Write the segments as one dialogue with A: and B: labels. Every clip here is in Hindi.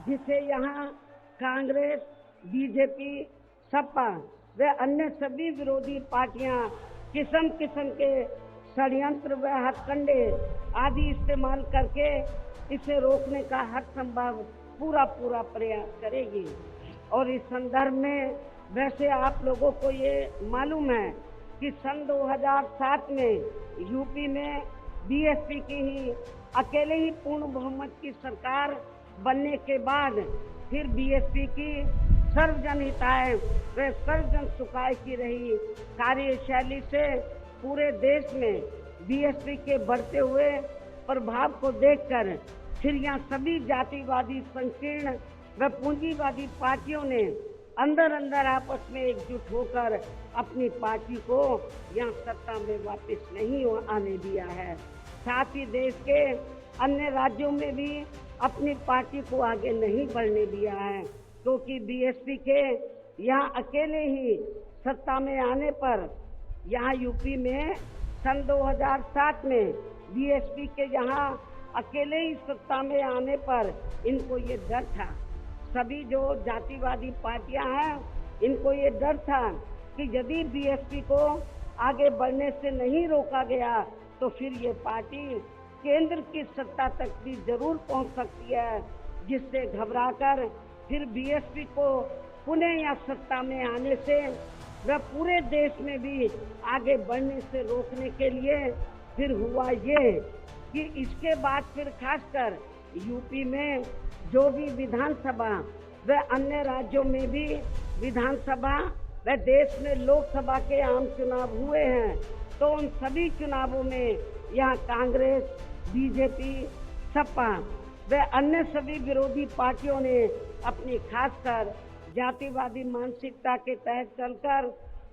A: जिसे यहाँ कांग्रेस, बीजेपी, सपा व अन्य सभी विरोधी पार्टियां किस्म किस्म के षड्यंत्र व हथकंडे आदि इस्तेमाल करके इसे रोकने का हर संभव पूरा प्रयास करेगी। और इस संदर्भ में वैसे आप लोगों को ये मालूम है कि सन 2007 में यूपी में बीएसपी की ही अकेले ही पूर्ण बहुमत की सरकार बनने के बाद फिर बीएसपी की सर्वजन हिताय व सर्वजन सुखाय की रही कार्यशैली से पूरे देश में बीएसपी के बढ़ते हुए प्रभाव को देखकर फिर यहाँ सभी जातिवादी, संकीर्ण व पूंजीवादी पार्टियों ने अंदर आपस में एकजुट होकर अपनी पार्टी को यहाँ सत्ता में वापस नहीं आने दिया है। साथ ही देश के अन्य राज्यों में भी अपनी पार्टी को आगे नहीं बढ़ने दिया है, क्योंकि बीएसपी के यहाँ अकेले ही सत्ता में आने पर यहाँ यूपी में सन 2007 में बीएसपी के यहाँ अकेले ही सत्ता में आने पर इनको ये डर था, सभी जो जातिवादी पार्टियां हैं इनको ये डर था कि यदि बीएसपी को आगे बढ़ने से नहीं रोका गया तो फिर ये पार्टी केंद्र की सत्ता तक भी जरूर पहुंच सकती है, जिससे घबराकर फिर बीएसपी को पुनः या सत्ता में आने से व पूरे देश में भी आगे बढ़ने से रोकने के लिए फिर हुआ ये कि इसके बाद फिर खासकर यूपी में जो भी विधानसभा व अन्य राज्यों में भी विधानसभा व देश में लोकसभा के आम चुनाव हुए हैं, तो उन सभी चुनावों में यहाँ कांग्रेस, बीजेपी, सपा व अन्य सभी विरोधी पार्टियों ने अपनी खासकर जातिवादी मानसिकता के तहत चलकर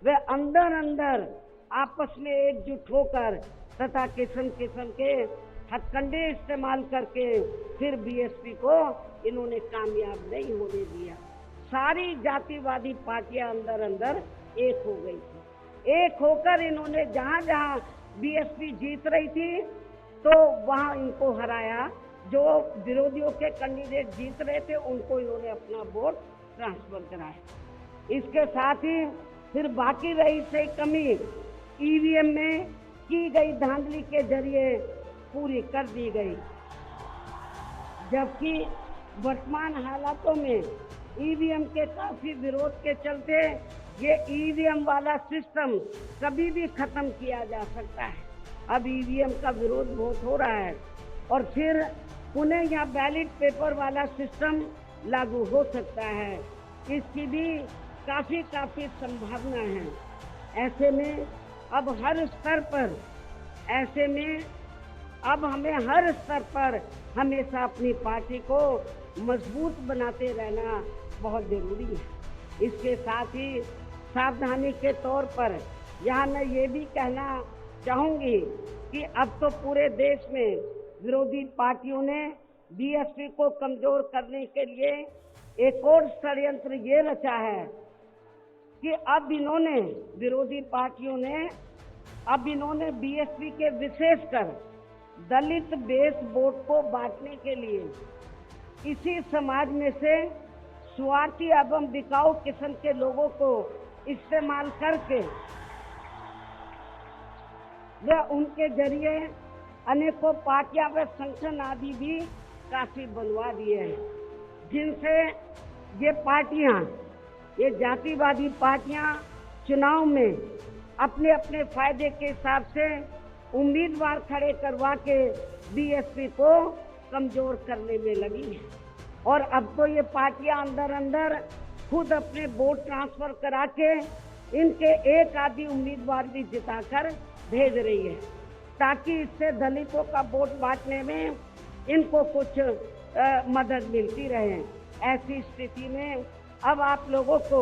A: वे अंदर आपस में एकजुट होकर तथा किस्म किस्म के हथकंडे इस्तेमाल करके फिर बीएसपी को इन्होंने कामयाब नहीं होने दिया। सारी जातिवादी पार्टियां अंदर एक हो गई थी। एक होकर इन्होंने जहां बीएसपी जीत रही थी तो वहां इनको हराया, जो विरोधियों के कैंडिडेट जीत रहे थे उनको इन्होंने अपना वोट ट्रांसफर कराया। इसके साथ ही फिर बाकी रही से कमी ईवीएम में की गई धांधली के जरिए पूरी कर दी गई, जबकि वर्तमान हालातों में ईवीएम के काफी विरोध के चलते ये ईवीएम वाला सिस्टम कभी भी खत्म किया जा सकता है। अब ईवीएम का विरोध बहुत हो रहा है और फिर पुनः यहाँ बैलेट पेपर वाला सिस्टम लागू हो सकता है, इसकी भी काफी संभावना है। ऐसे में अब हर स्तर पर हमेशा अपनी पार्टी को मजबूत बनाते रहना बहुत जरूरी है। इसके साथ ही सावधानी के तौर पर यहाँ मैं ये भी कहना चाहूंगी कि अब तो पूरे देश में विरोधी पार्टियों ने बीएसपी को कमजोर करने के लिए एक और षड्यंत्र ये रचा है कि अब विरोधी पार्टियों ने बीएसपी के विशेषकर दलित बेस वोट को बांटने के लिए इसी समाज में से स्वार्थी एवं बिकाऊ किस्म के लोगों को इस्तेमाल करके व उनके जरिए अनेकों पार्टियां व संगठन आदि भी काफी बनवा दिए हैं, जिनसे ये जातिवादी पार्टियां चुनाव में अपने फायदे के हिसाब से उम्मीदवार खड़े करवा के बीएसपी को कमजोर करने में लगी है। और अब तो ये पार्टियां अंदर खुद अपने वोट ट्रांसफर करा के इनके एक आदि उम्मीदवार भी जिताकर भेज रही है, ताकि इससे दलितों का वोट बांटने में इनको कुछ मदद मिलती रहे। ऐसी स्थिति में अब आप लोगों को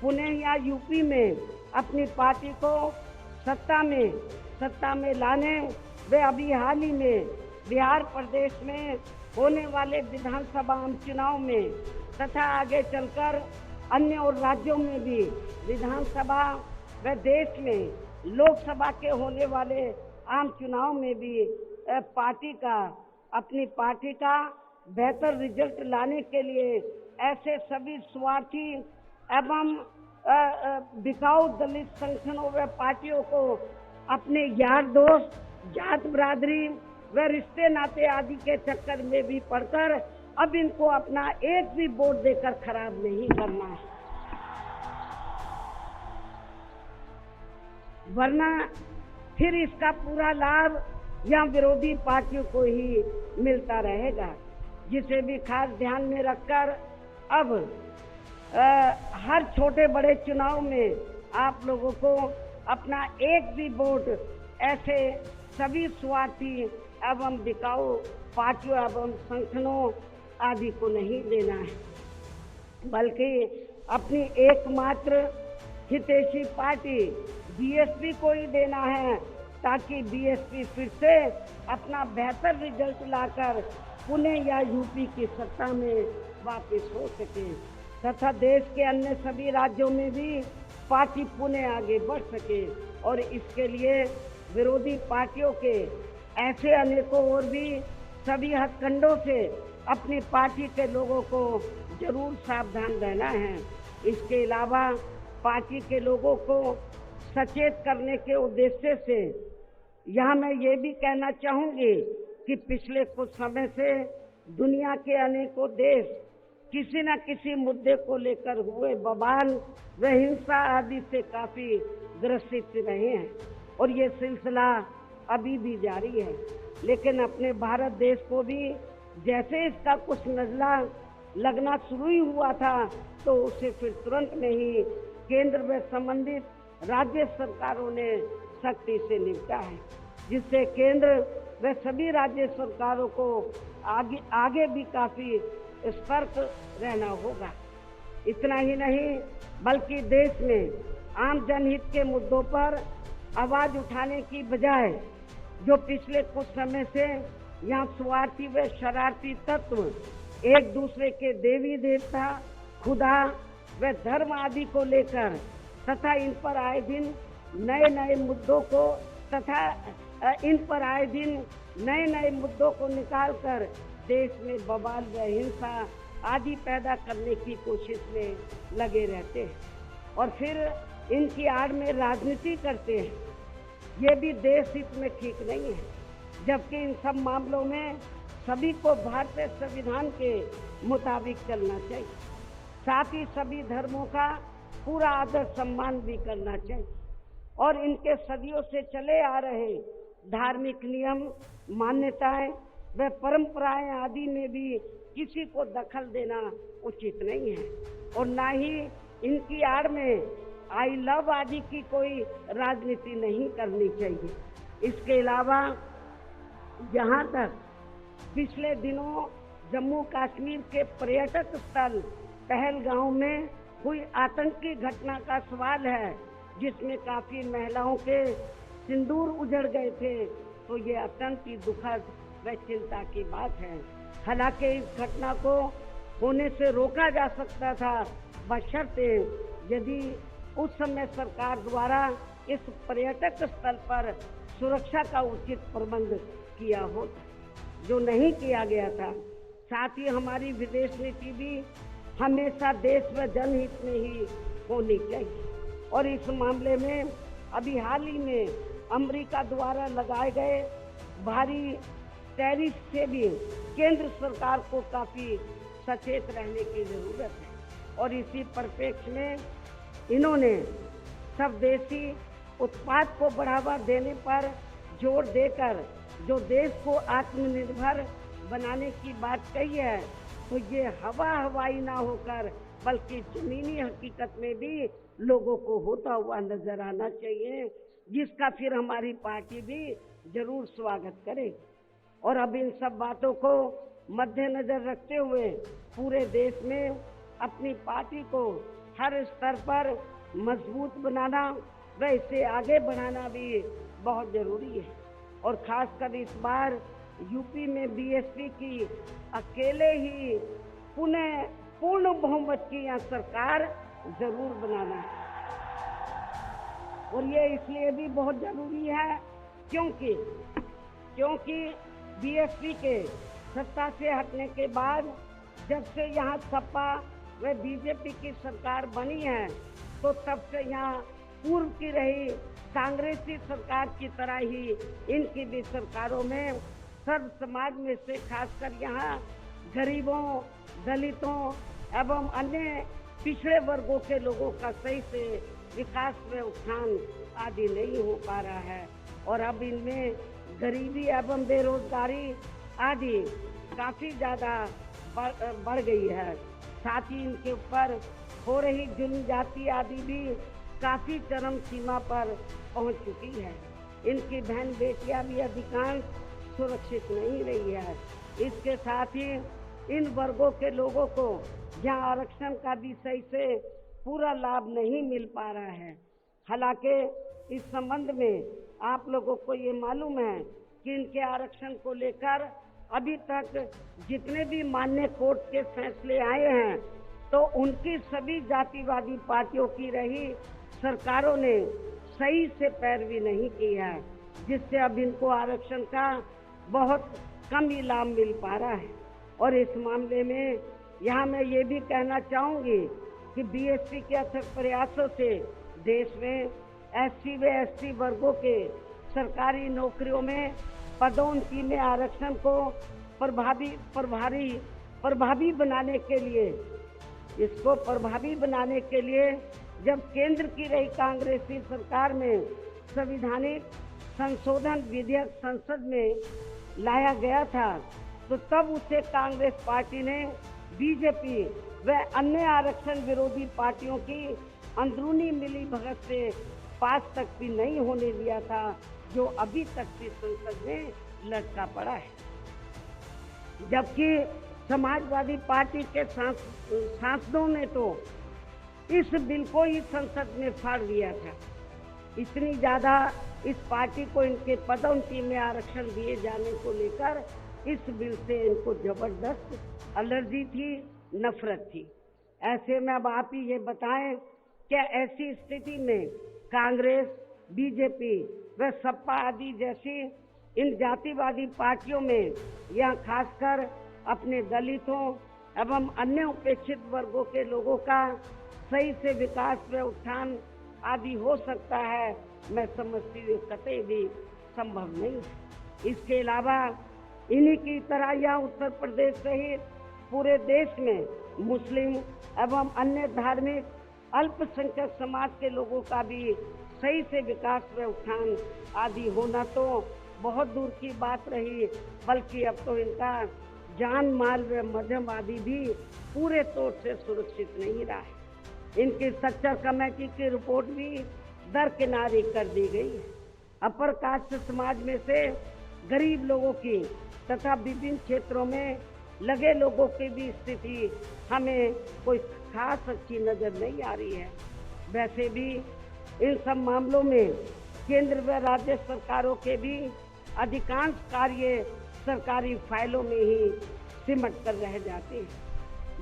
A: पुणे या यूपी में अपनी पार्टी को सत्ता में लाने व अभी हाल ही में बिहार प्रदेश में होने वाले विधानसभा आम चुनाव में तथा आगे चलकर अन्य और राज्यों में भी विधानसभा व देश में लोकसभा के होने वाले आम चुनाव में भी अपनी पार्टी का बेहतर रिजल्ट लाने के लिए ऐसे सभी स्वार्थी एवं बिकाऊ दलित संगठनों व पार्टियों को अपने यार दोस्त, जात बिरादरी व रिश्ते नाते आदि के चक्कर में भी पड़कर अब इनको अपना एक भी वोट देकर खराब नहीं करना है, वरना फिर इसका पूरा लाभ या विरोधी पार्टियों को ही मिलता रहेगा। जिसे भी खास ध्यान में रखकर अब हर छोटे बड़े चुनाव में आप लोगों को अपना एक भी वोट ऐसे सभी स्वार्थी एवं बिकाऊ पार्टियों एवं संगठनों आदि को नहीं देना है, बल्कि अपनी एकमात्र हितैषी पार्टी बीएसपी को ही देना है, ताकि बीएसपी फिर से अपना बेहतर रिजल्ट लाकर पुणे या यूपी की सत्ता में वापस हो सके तथा देश के अन्य सभी राज्यों में भी पार्टी पुणे आगे बढ़ सके। और इसके लिए विरोधी पार्टियों के ऐसे अनेकों और भी सभी हथकंडों से अपनी पार्टी के लोगों को जरूर सावधान रहना है। इसके अलावा पार्टी के लोगों को सचेत करने के उद्देश्य से यहाँ मैं ये भी कहना चाहूँगी कि पिछले कुछ समय से दुनिया के अनेकों देश किसी न किसी मुद्दे को लेकर हुए बवाल व हिंसा आदि से काफी ग्रसित रहे हैं और ये सिलसिला अभी भी जारी है। लेकिन अपने भारत देश को भी जैसे इसका कुछ नजला लगना शुरू ही हुआ था तो उसे फिर तुरंत में ही केंद्र व संबंधित राज्य सरकारों ने सख्ती से निपटा है, जिससे केंद्र व सभी राज्य सरकारों को आगे भी काफी सतर्क रहना होगा। इतना ही नहीं बल्कि देश में आम जनहित के मुद्दों पर आवाज उठाने की बजाय जो पिछले कुछ समय से यहाँ स्वार्थी व शरारती तत्व एक दूसरे के देवी देवता, खुदा व धर्म आदि को लेकर तथा इन पर आए दिन नए नए मुद्दों को निकालकर देश में बवाल व हिंसा आदि पैदा करने की कोशिश में लगे रहते हैं और फिर इनकी आड़ में राजनीति करते हैं। ये भी देश हित में ठीक नहीं है, जबकि इन सब मामलों में सभी को भारतीय संविधान के मुताबिक चलना चाहिए, साथ ही सभी धर्मों का पूरा आदर सम्मान भी करना चाहिए और इनके सदियों से चले आ रहे धार्मिक नियम, मान्यताएं व परंपराएं आदि में भी किसी को दखल देना उचित नहीं है और ना ही इनकी आड़ में आई लव आदि की कोई राजनीति नहीं करनी चाहिए। इसके अलावा जहां तक पिछले दिनों जम्मू कश्मीर के पर्यटक स्थल पहलगांव में हुई आतंकी घटना का सवाल है, जिसमें काफी महिलाओं के सिंदूर उजड़ गए थे, तो ये अत्यंत ही दुखद व चिंता की बात है। हालांकि इस घटना को होने से रोका जा सकता था, बशर्ते यदि उस समय सरकार द्वारा इस पर्यटक स्थल पर सुरक्षा का उचित प्रबंध किया होता, जो नहीं किया गया था। साथ ही हमारी विदेश नीति भी हमेशा देश व जनहित में ही होनी चाहिए और इस मामले में अभी हाल ही में अमेरिका द्वारा लगाए गए भारी टैरिफ से भी केंद्र सरकार को काफी सचेत रहने की जरूरत है और इसी परिप्रेक्ष्य में इन्होंने स्वदेशी उत्पाद को बढ़ावा देने पर जोर देकर जो देश को आत्मनिर्भर बनाने की बात कही है, तो ये हवाई ना होकर बल्कि जमीनी हकीकत में भी लोगों को होता हुआ नजर आना चाहिए, जिसका फिर हमारी पार्टी भी जरूर स्वागत करे। और अब इन सब बातों को मद्देनजर रखते हुए पूरे देश में अपनी पार्टी को हर स्तर पर मजबूत बनाना व इसे आगे बढ़ाना भी बहुत जरूरी है और खासकर इस बार यूपी में बीएसपी की अकेले ही पूर्ण बहुमत की यहाँ सरकार जरूर बनाना है और ये इसलिए भी बहुत जरूरी है क्योंकि बीएसपी के सत्ता से हटने के बाद जब से यहाँ सपा व बीजेपी की सरकार बनी है, तो तब से यहाँ पूर्व की रही कांग्रेसी सरकार की तरह ही इनकी भी सरकारों में सर्व समाज में से खासकर यहाँ गरीबों, दलितों एवं अन्य पिछड़े वर्गों के लोगों का सही से विकास में उत्थान आदि नहीं हो पा रहा है। और अब इनमें गरीबी एवं बेरोजगारी आदि काफ़ी ज़्यादा बढ़ गई है। साथ ही इनके ऊपर हो रही जुल्म जाति आदि भी काफ़ी चरम सीमा पर पहुंच चुकी है। इनकी बहन बेटियां भी अधिकांश सुरक्षित नहीं रही है। इसके साथ ही इन वर्गों के लोगों को जहां आरक्षण का भी सही से पूरा लाभ नहीं मिल पा रहा है। हालांकि इस संबंध में आप लोगों को ये मालूम है कि इनके आरक्षण को लेकर अभी तक जितने भी मान्य कोर्ट के फैसले आए हैं, तो उनकी सभी जातिवादी पार्टियों की रही सरकारों ने सही से पैरवी नहीं की है, जिससे अब इनको आरक्षण का बहुत कम ही लाभ मिल पा रहा है। और इस मामले में यहाँ मैं ये भी कहना चाहूँगी कि बीएसपी के अथक प्रयासों से देश में एससी व एसटी वर्गों के सरकारी नौकरियों में पदोन्नति में आरक्षण को प्रभावी बनाने के लिए, इसको प्रभावी बनाने के लिए जब केंद्र की रही कांग्रेसी सरकार में संवैधानिक संशोधन विधेयक संसद में लाया गया था, तो तब उसे कांग्रेस पार्टी ने बीजेपी व अन्य आरक्षण विरोधी पार्टियों की अंदरूनी मिलीभगत से पास तक भी नहीं होने दिया था, जो अभी तक की संसद में लटका पड़ा है। जबकि समाजवादी पार्टी के सांसदों ने तो इस बिल को ही संसद में फाड़ दिया था। इतनी ज़्यादा इस पार्टी को इनके पदोन्नति में आरक्षण दिए जाने को लेकर इस बिल से इनको जबरदस्त एलर्जी थी, नफरत थी। ऐसे में अब आप ही ये बताएं, क्या ऐसी स्थिति में कांग्रेस, बीजेपी व सपा आदि जैसी इन जातिवादी पार्टियों में या खासकर अपने दलितों एवं अन्य उपेक्षित वर्गों के लोगों का सही से विकास व उत्थान आदि हो सकता है? मैं समझती हूँ कतई भी संभव नहीं है। इसके अलावा इन्हीं की तरह यहाँ उत्तर प्रदेश सहित पूरे देश में मुस्लिम एवं अन्य धार्मिक अल्पसंख्यक समाज के लोगों का भी सही से विकास व उत्थान आदि होना तो बहुत दूर की बात रही, बल्कि अब तो इनका जान माल व मध्यम आदि भी पूरे तौर से सुरक्षित नहीं रहा है। इनकी स्ट्रक्चर कमेटी की रिपोर्ट भी दरकिनारी कर दी गई है। अपर कास्ट समाज में से गरीब लोगों की तथा विभिन्न क्षेत्रों में लगे लोगों की भी स्थिति हमें कोई खास अच्छी नजर नहीं आ रही है। वैसे भी इन सब मामलों में केंद्र व राज्य सरकारों के भी अधिकांश कार्य सरकारी फाइलों में ही सिमट कर रह जाते हैं।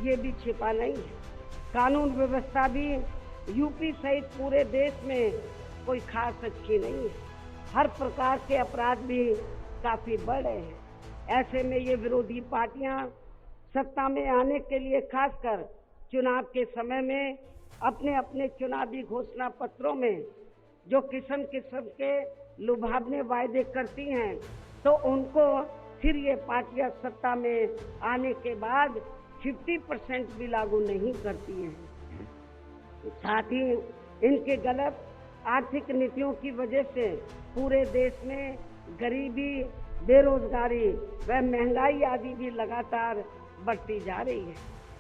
A: ये भी छिपा नहीं है। कानून व्यवस्था भी यूपी सहित पूरे देश में कोई खास अच्छी नहीं है। हर प्रकार के अपराध भी काफ़ी बढ़ रहे हैं। ऐसे में ये विरोधी पार्टियां सत्ता में आने के लिए खासकर चुनाव के समय में अपने अपने चुनावी घोषणा पत्रों में जो किस्म किस्म के लुभावने वायदे करती हैं, तो उनको फिर ये पार्टियां सत्ता में आने के बाद 50% भी लागू नहीं करती हैं। साथ ही इनके गलत आर्थिक नीतियों की वजह से पूरे देश में गरीबी, बेरोजगारी व महंगाई आदि भी लगातार बढ़ती जा रही है,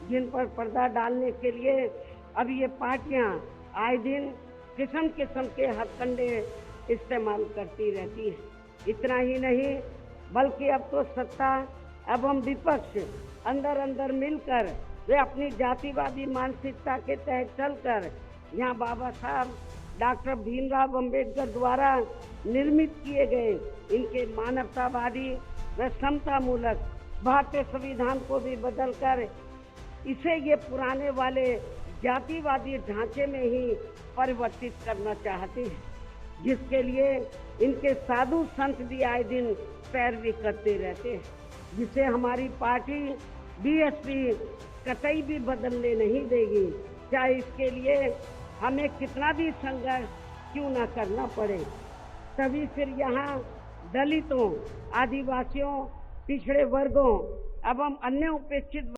A: जिन पर पर्दा डालने के लिए अब ये पार्टियां आए दिन किस्म किस्म के हथकंडे इस्तेमाल करती रहती हैं। इतना ही नहीं, बल्कि अब तो सत्ता एवं विपक्ष अंदर अंदर मिलकर वे अपनी जातिवादी मानसिकता के तहत चलकर यहाँ बाबा साहब डॉक्टर भीमराव अंबेडकर द्वारा निर्मित किए गए इनके मानवतावादी व समतामूलक भारतीय संविधान को भी बदलकर इसे ये पुराने वाले जातिवादी ढांचे में ही परिवर्तित करना चाहते हैं, जिसके लिए इनके साधु संत भी आए दिन पैरवी करते रहते हैं। जिसे हमारी पार्टी बीएसपी कतई भी बदलने नहीं देगी, चाहे इसके लिए हमें कितना भी संघर्ष क्यों ना करना पड़े। तभी फिर यहाँ दलितों, आदिवासियों, पिछड़े वर्गों एवं अन्य उपेक्षित